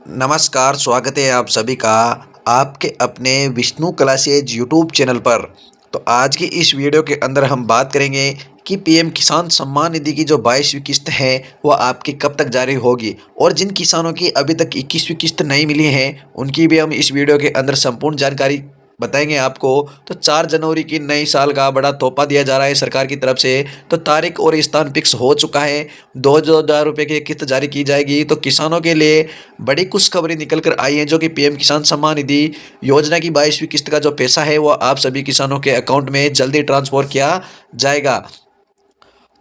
नमस्कार, स्वागत है आप सभी का आपके अपने विष्णु क्लासेज यूट्यूब चैनल पर। तो आज की इस वीडियो के अंदर हम बात करेंगे कि पीएम किसान सम्मान निधि की जो 22वीं किस्त है वो आपकी कब तक जारी होगी, और जिन किसानों की अभी तक 21वीं किस्त नहीं मिली है उनकी भी हम इस वीडियो के अंदर संपूर्ण जानकारी बताएंगे आपको। तो 4 जनवरी की नई साल का बड़ा तोहफा दिया जा रहा है सरकार की तरफ से। तो तारीख और स्थान फिक्स हो चुका है। 2,000 रुपये की किस्त जारी की जाएगी। तो किसानों के लिए बड़ी खुशखबरी निकल कर आई है, जो कि पीएम किसान सम्मान निधि योजना की 22वीं किस्त का जो पैसा है वो आप सभी किसानों के अकाउंट में जल्दी ट्रांसफर किया जाएगा।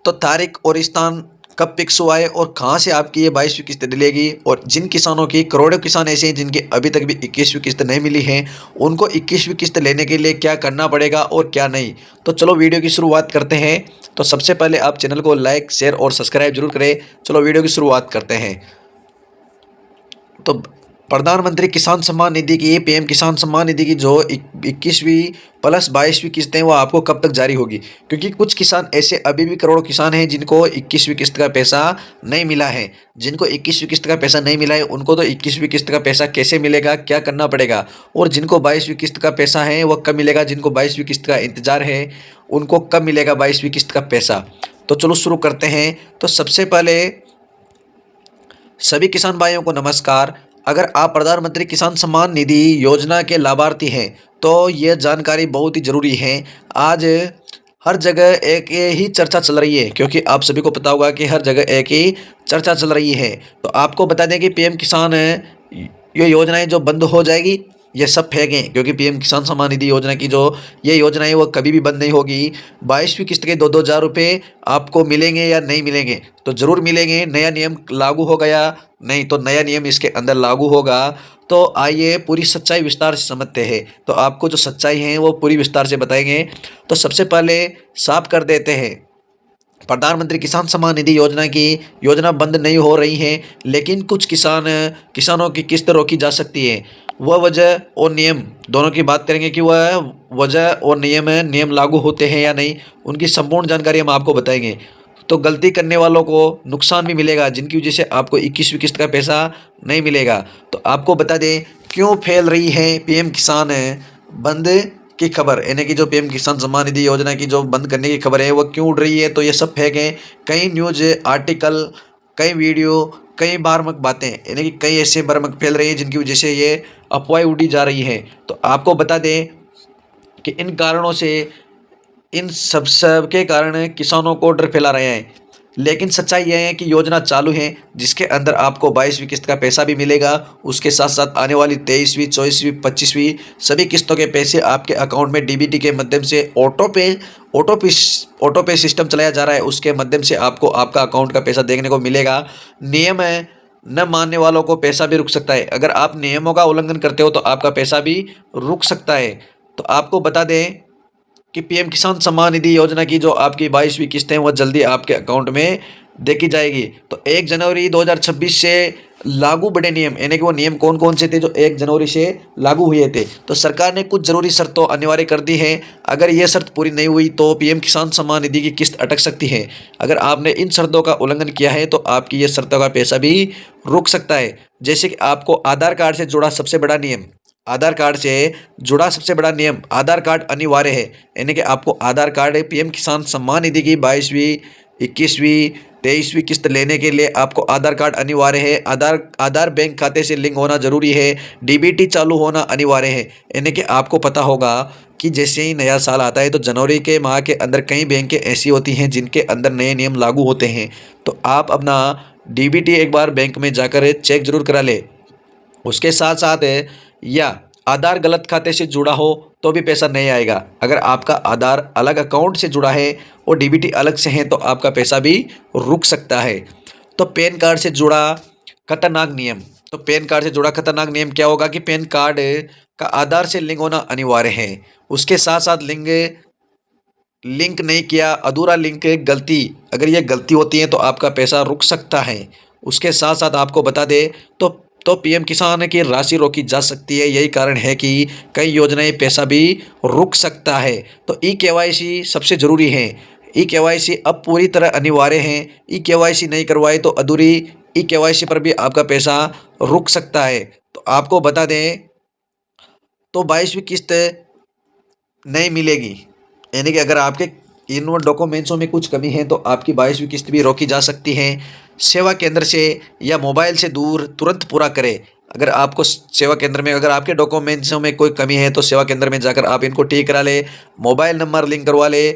तो तारीख और स्थान कब फिक्स हुआ है और कहां से आपकी ये 22वीं किस्त डलेगी, और जिन किसानों की करोड़ों किसान ऐसे हैं जिनके अभी तक भी 21वीं किस्त नहीं मिली है, उनको 21वीं किस्त लेने के लिए क्या करना पड़ेगा और क्या नहीं। तो चलो वीडियो की शुरुआत करते हैं। तो सबसे पहले आप चैनल को लाइक, शेयर और सब्सक्राइब जरूर करें। चलो वीडियो की शुरुआत करते हैं। तो प्रधानमंत्री किसान सम्मान निधि की, पीएम किसान सम्मान निधि की जो 21वीं प्लस 22वीं किस्तें वो आपको कब तक जारी होगी, क्योंकि कुछ किसान ऐसे अभी भी करोड़ों किसान हैं जिनको 21वीं किस्त का पैसा नहीं मिला है। जिनको 21वीं किस्त का पैसा नहीं मिला है उनको तो 21वीं किस्त का पैसा कैसे मिलेगा, क्या करना पड़ेगा, और जिनको 22वीं किस्त का पैसा है वह कब मिलेगा, जिनको 22वीं किस्त का इंतजार है उनको कब मिलेगा 22वीं किस्त का पैसा। तो चलो शुरू करते हैं। तो सबसे पहले सभी किसान भाइयों को नमस्कार। अगर आप प्रधानमंत्री किसान सम्मान निधि योजना के लाभार्थी हैं तो यह जानकारी बहुत ही ज़रूरी है। आज हर जगह एक ही चर्चा चल रही है, क्योंकि आप सभी को पता होगा कि हर जगह एक ही चर्चा चल रही है। तो आपको बता दें कि पीएम किसान ये योजनाएं जो बंद हो जाएगी, ये सब फेंक हैं, क्योंकि पीएम किसान सम्मान निधि योजना की जो ये योजना है वो कभी भी बंद नहीं होगी। 22वीं किस्त के 2,000 रुपये आपको मिलेंगे या नहीं मिलेंगे, तो ज़रूर मिलेंगे। नया नियम लागू हो गया नहीं, तो नया नियम इसके अंदर लागू होगा। तो आइए पूरी सच्चाई विस्तार से समझते हैं। तो आपको जो सच्चाई है वो पूरी विस्तार से बताएंगे। तो सबसे पहले साफ कर देते हैं, प्रधानमंत्री किसान सम्मान निधि योजना की योजना बंद नहीं हो रही है, लेकिन कुछ किसानों की किस्त रोकी जा सकती है। वह वजह और नियम दोनों की बात करेंगे कि वह वजह और नियम लागू होते हैं या नहीं, उनकी संपूर्ण जानकारी हम आपको बताएंगे। तो गलती करने वालों को नुकसान भी मिलेगा, जिनकी वजह से आपको 21वीं किस्त का पैसा नहीं मिलेगा। तो आपको बता दें क्यों फैल रही है पीएम किसान बंद की खबर, यानी कि जो पीएम किसान सम्मान निधि योजना की जो बंद करने की खबर है वो क्यों उड़ रही है। तो ये सब फेक है। कई न्यूज आर्टिकल, कई वीडियो, कई बारमक बातें, यानी कि कई ऐसे बारमक फैल रही है जिनकी वजह से ये अफवाहें उड़ी जा रही है। तो आपको बता दें कि इन कारणों से, इन सब के कारण किसानों को डर फैला रहे हैं। लेकिन सच्चाई यह है कि योजना चालू है, जिसके अंदर आपको 22वीं किस्त का पैसा भी मिलेगा। उसके साथ साथ आने वाली 23वीं, 24वीं, 25वीं सभी किस्तों के पैसे आपके अकाउंट में डीबीटी के माध्यम से ऑटो पे सिस्टम चलाया जा रहा है, उसके माध्यम से आपको आपका अकाउंट का पैसा देखने को मिलेगा। नियम है, न मानने वालों को पैसा भी रुक सकता है। अगर आप नियमों का उल्लंघन करते हो तो आपका पैसा भी रुक सकता है। तो आपको बता दें कि पीएम किसान सम्मान निधि योजना की जो आपकी 22वीं किस्त है वो जल्दी आपके अकाउंट में देखी जाएगी। तो 1 जनवरी 2026 से लागू बड़े नियम, यानी कि वो नियम कौन कौन से थे जो 1 जनवरी से लागू हुए थे। तो सरकार ने कुछ जरूरी शर्तों अनिवार्य कर दी है। अगर ये शर्त पूरी नहीं हुई तो पीएम किसान सम्मान निधि की किस्त अटक सकती है। अगर आपने इन शर्तों का उल्लंघन किया है तो आपकी ये शर्तों का पैसा भी रुक सकता है। जैसे कि आपको आधार कार्ड से जुड़ा सबसे बड़ा नियम, आधार कार्ड से जुड़ा सबसे बड़ा नियम, आधार कार्ड अनिवार्य है। यानी कि आपको आधार कार्ड पीएम किसान सम्मान निधि की 22वीं, 21वीं, 23वीं किस्त लेने के लिए आपको आधार कार्ड अनिवार्य है। आधार बैंक खाते से लिंक होना जरूरी है। डीबीटी चालू होना अनिवार्य है। यानी कि आपको पता होगा कि जैसे ही नया साल आता है तो जनवरी के माह के अंदर कई बैंकें ऐसी होती हैं जिनके अंदर नए नियम लागू होते हैं। तो आप अपना डीबीटी एक बार बैंक में जाकर चेक जरूर करा ले। उसके साथ साथ या आधार गलत खाते से जुड़ा हो तो भी पैसा नहीं आएगा। अगर आपका आधार अलग अकाउंट से जुड़ा है और डीबीटी अलग से है तो आपका पैसा भी रुक सकता है। तो पैन कार्ड से जुड़ा खतरनाक नियम, तो पैन कार्ड से जुड़ा खतरनाक नियम क्या होगा कि पैन कार्ड का आधार से लिंक होना अनिवार्य है। उसके साथ साथ लिंक नहीं किया, अधूरा लिंक, गलती, अगर ये गलती होती है तो आपका पैसा रुक सकता है। उसके साथ साथ आपको बता दें तो पीएम किसान की राशि रोकी जा सकती है। यही कारण है कि कई योजनाएं पैसा भी रुक सकता है। तो ई-केवाईसी सबसे ज़रूरी है। ई-केवाईसी अब पूरी तरह अनिवार्य है। ई-केवाईसी नहीं करवाए तो अधूरी ई-केवाईसी पर भी आपका पैसा रुक सकता है। तो आपको बता दें, तो 22वीं किस्त नहीं मिलेगी, यानी कि अगर आपके इन डॉक्यूमेंट्सों में कुछ कमी है तो आपकी 22वीं किस्त भी रोकी जा सकती है। सेवा केंद्र से या मोबाइल से दूर तुरंत पूरा करें। अगर आपको सेवा केंद्र में अगर आपके डॉक्यूमेंट्सों में कोई कमी है तो सेवा केंद्र में जाकर आप इनको ठीक करा ले, मोबाइल नंबर लिंक करवा ले,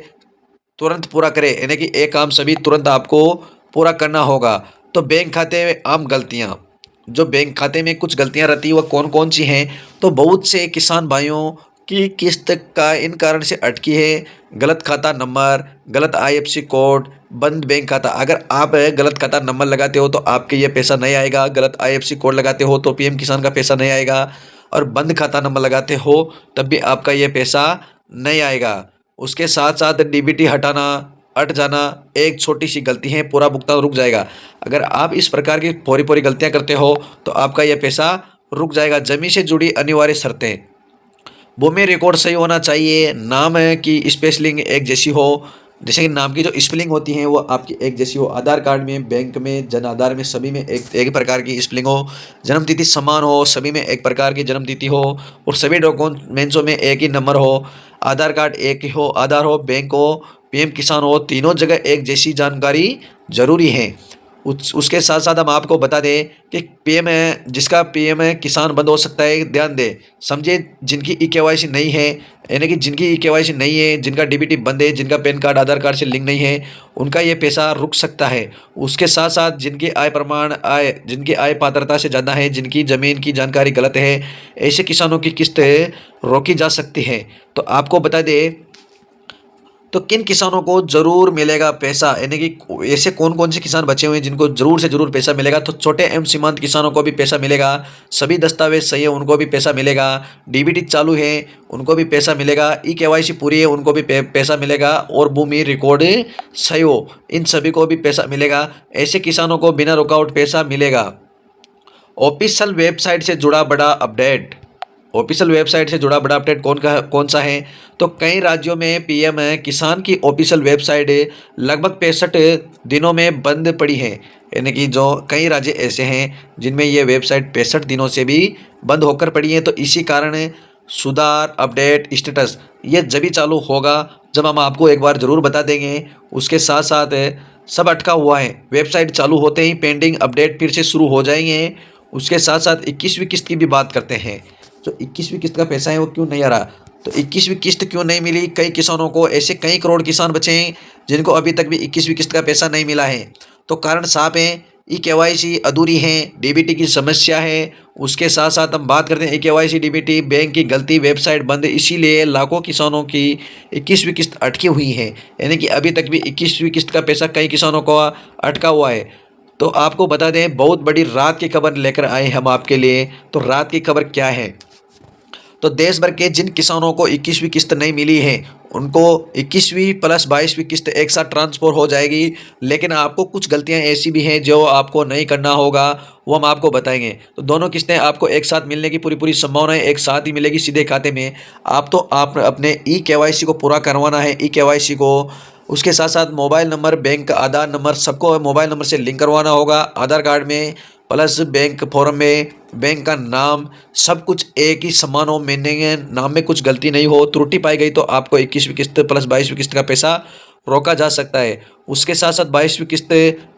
तुरंत पूरा करें, यानी कि एक काम सभी तुरंत आपको पूरा करना होगा। तो बैंक खाते में आम गलतियाँ, जो बैंक खाते में कुछ गलतियाँ रहती हैं वह कौन कौन सी हैं? तो बहुत से किसान भाइयों की किस्त का इन कारण से अटकी है। गलत खाता नंबर, गलत आईएफएससी कोड, बंद बैंक खाता। अगर आप गलत खाता नंबर लगाते हो तो आपके ये पैसा नहीं आएगा, गलत आईएफएससी कोड लगाते हो तो पीएम किसान का पैसा नहीं आएगा, और बंद खाता नंबर लगाते हो तब भी आपका ये पैसा नहीं आएगा। उसके साथ साथ डीबीटी हटाना, हट जाना एक छोटी सी गलती है, पूरा भुगतान रुक जाएगा। अगर आप इस प्रकार की पूरी पूरी गलतियां करते हो तो आपका यह पैसा रुक जाएगा। जमीन से जुड़ी अनिवार्य शर्तें, भूमि रिकॉर्ड सही होना चाहिए, नाम की स्पेलिंग एक जैसी हो, जैसे कि नाम की जो स्पेलिंग होती है वो आपकी एक जैसी हो, आधार कार्ड में, बैंक में, जन आधार में सभी में एक प्रकार की स्पेलिंग हो, जन्म तिथि समान हो, सभी में एक प्रकार की जन्म तिथि हो, और सभी डॉक्यूमेंट्सों में एक ही नंबर हो, आधार कार्ड एक ही हो, आधार हो, बैंक हो, पीएम किसान हो, तीनों जगह एक जैसी जानकारी जरूरी है। उसके साथ साथ हम आपको बता दें कि पीएम है, जिसका पीएम है किसान बंद हो सकता है, ध्यान दें, समझे। जिनकी ई-केवाईसी नहीं है, यानी कि जिनकी ई-केवाईसी नहीं है, जिनका डीबीटी बंद है, जिनका पैन कार्ड आधार कार्ड से लिंक नहीं है, उनका ये पैसा रुक सकता है। उसके साथ साथ जिनकी आय प्रमाण आय जिनकी आय पात्रता से ज़्यादा है, जिनकी ज़मीन की जानकारी गलत है, ऐसे किसानों की किस्त रोकी जा सकती है। तो आपको बता दें, तो किन किसानों को जरूर मिलेगा पैसा, यानी कि ऐसे कौन कौन से किसान बचे हुए हैं जिनको जरूर से जरूर पैसा मिलेगा? तो छोटे एवं सीमांत किसानों को भी पैसा मिलेगा, सभी दस्तावेज सही है उनको भी पैसा मिलेगा, डीबीटी चालू है उनको भी पैसा मिलेगा, ई-केवाईसी पूरी है उनको भी पैसा मिलेगा, और भूमि रिकॉर्ड सही हो इन सभी को भी पैसा मिलेगा। ऐसे किसानों को बिना रुकावट पैसा मिलेगा। ऑफिशियल वेबसाइट से जुड़ा बड़ा अपडेट, ऑफिशियल वेबसाइट से जुड़ा बड़ा अपडेट कौन सा है? तो कई राज्यों में पीएम किसान की ऑफिशियल वेबसाइट लगभग 65 दिनों में बंद पड़ी है, यानी कि जो कई राज्य ऐसे हैं जिनमें ये वेबसाइट 65 दिनों से भी बंद होकर पड़ी है। तो इसी कारण सुधार अपडेट स्टेटस ये जब भी चालू होगा जब हम आपको एक बार ज़रूर बता देंगे। उसके साथ साथ सब अटका हुआ है, वेबसाइट चालू होते ही पेंडिंग अपडेट फिर से शुरू हो जाएंगे। उसके साथ साथ 21वीं किस्त की भी बात करते हैं। जो 21वीं किस्त का पैसा है वो क्यों नहीं आ रहा? तो 21वीं किस्त क्यों नहीं मिली? कई किसानों को, ऐसे कई करोड़ किसान बचे हैं जिनको अभी तक भी 21वीं किस्त का पैसा नहीं मिला है। तो कारण साफ है, ई-केवाईसी अधूरी है, डीबीटी की समस्या है। उसके साथ साथ हम बात करते हैं ई-केवाईसी, डीबीटी, बैंक की गलती, वेबसाइट बंद, इसीलिए लाखों किसानों की 21वीं किस्त अटकी हुई है, यानी कि अभी तक भी 21वीं किस्त का पैसा कई किसानों को अटका हुआ है। तो आपको बता दें, बहुत बड़ी रात की खबर लेकर आए हम आपके लिए। तो रात की खबर क्या है? तो देश भर के जिन किसानों को 21वीं किस्त नहीं मिली है उनको 21वीं प्लस 22वीं किस्त एक साथ ट्रांसफर हो जाएगी। लेकिन आपको कुछ गलतियां ऐसी भी हैं जो आपको नहीं करना होगा, वो हम आपको बताएंगे। तो दोनों किस्तें आपको एक साथ मिलने की पूरी पूरी संभावना है, एक साथ ही मिलेगी सीधे खाते में। आप अपने ई-केवाईसी को पूरा करवाना है, ई-केवाईसी को। उसके साथ साथ मोबाइल नंबर, बैंक का आधार नंबर सबको मोबाइल नंबर से लिंक करवाना होगा, आधार कार्ड में प्लस बैंक फॉर्म में, बैंक का नाम, सब कुछ एक ही समान हो, मीनिंग नाम में कुछ गलती नहीं हो। त्रुटि पाई गई तो आपको 21वीं किस्त प्लस 22वीं किस्त का पैसा रोका जा सकता है। उसके साथ साथ 22वीं किस्त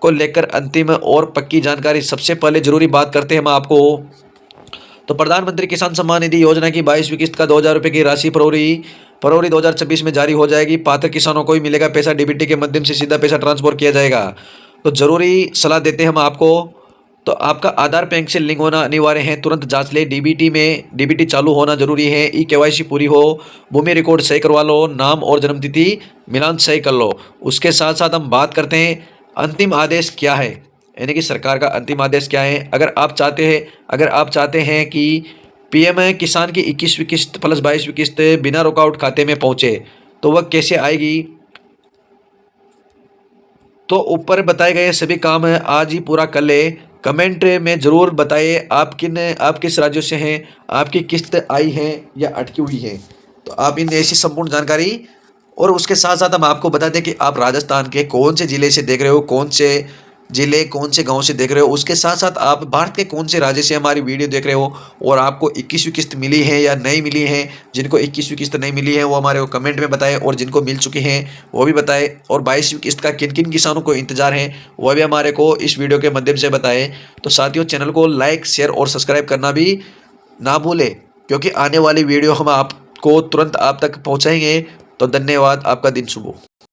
को लेकर अंतिम और पक्की जानकारी सबसे पहले जरूरी बात करते हैं हम आपको। तो प्रधानमंत्री किसान सम्मान निधि योजना की 22वीं किस्त का 2000 रुपये की राशि फरवरी 2026 में जारी हो जाएगी। पात्र किसानों को ही मिलेगा पैसा, डीबीटी के माध्यम से सीधा पैसा ट्रांसफर किया जाएगा। तो जरूरी सलाह देते हैं हम आपको। तो आपका आधार बैंक से लिंक होना अनिवार्य है, तुरंत जांच ले। डीबीटी चालू होना जरूरी है, ई-केवाईसी पूरी हो, भूमि रिकॉर्ड सही करवा लो, नाम और जन्मतिथि मिलान सही कर लो। उसके साथ साथ हम बात करते हैं अंतिम आदेश क्या है, यानी कि सरकार का अंतिम आदेश क्या है। अगर आप चाहते हैं कि पीएम किसान की 21वीं किस्त प्लस 22वीं किस्त बिना रुकावट खाते में पहुंचे तो वह कैसे आएगी? तो ऊपर बताए गए सभी काम आज ही पूरा कर ले। कमेंट में ज़रूर बताइए आप किस राज्यों से हैं, आपकी किस्त आई है या अटकी हुई है। तो आप इन ऐसी संपूर्ण जानकारी, और उसके साथ साथ हम आपको बता दें कि आप राजस्थान के कौन से ज़िले से देख रहे हो, कौन से जिले, कौन से गाँव से देख रहे हो, उसके साथ-साथ आप भारत के कौन से राज्य से हमारी वीडियो देख रहे हो और आपको 21वीं किस्त मिली है या नहीं मिली है। जिनको 21वीं किस्त नहीं मिली है वो हमारे को कमेंट में बताएँ और जिनको मिल चुकी हैं वो भी बताएँ और 22वीं किस्त का किन-किन किसानों को इंतज़ार है वह भी हमारे को इस वीडियो के माध्यम से बताएँ। तो साथियों, चैनल को लाइक, शेयर और सब्सक्राइब करना भी ना भूलें, क्योंकि आने वाली वीडियो हम आपको तुरंत आप तक पहुँचाएँगे। तो धन्यवाद, आपका दिन शुभ हो।